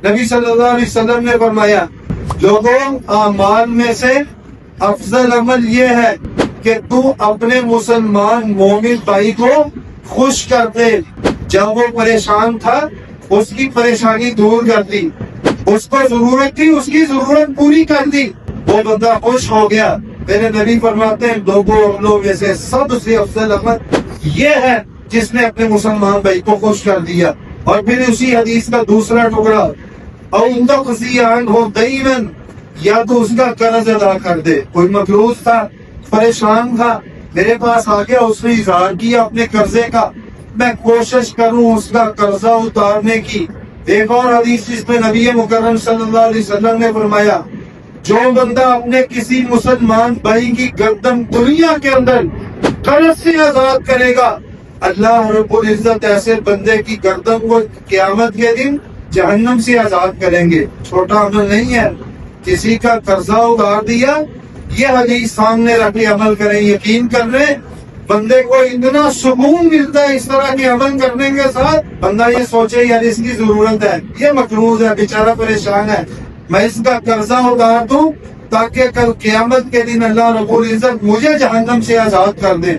نبی صلی اللہ علیہ وسلم نے فرمایا لوگوں اعمال میں سے افضل عمل یہ ہے کہ تو اپنے مسلمان مومن بھائی کو خوش کر دے. جب وہ پریشان تھا اس کی پریشانی دور کر دی, اس کو ضرورت تھی اس کی ضرورت پوری کر دی, وہ بندہ خوش ہو گیا. میرے نبی فرماتے ہیں لوگوں عملوں میں سے سب سے افضل عمل یہ ہے جس نے اپنے مسلمان بھائی کو خوش کر دیا. اور پھر اسی حدیث کا دوسرا ٹکڑا اور تقضی عنہ دینا, یا تو اس کا قرض ادا کر دے. کوئی مقروض تھا, پریشان تھا, میرے پاس آ گیا, اس نے اظہار کیا اپنے قرضے کا, میں کوشش کروں اس کا قرضہ اتارنے کی. ایک اور حدیث جس میں نبی مکرم صلی اللہ علیہ وسلم نے فرمایا جو بندہ اپنے کسی مسلمان بھائی کی گردن دنیا کے اندر قرض سے آزاد کرے گا, اللہ رب العزت ایسے بندے کی گردن کو قیامت کے دن جہنم سے آزاد کریں گے. چھوٹا عمل نہیں ہے, کسی کا قرضہ اتار دیا. یہ حدیث سامنے رکھ کے عمل کریں, یقین کر رہے بندے کو اتنا سکون ملتا ہے اس طرح کے عمل کرنے کے ساتھ. بندہ یہ سوچے یار اس کی ضرورت ہے, یہ مقروض ہے, بیچارہ پریشان ہے, میں اس کا قرضہ اتار دوں تاکہ کل قیامت کے دن اللہ رب العزت مجھے جہنم سے آزاد کر دے.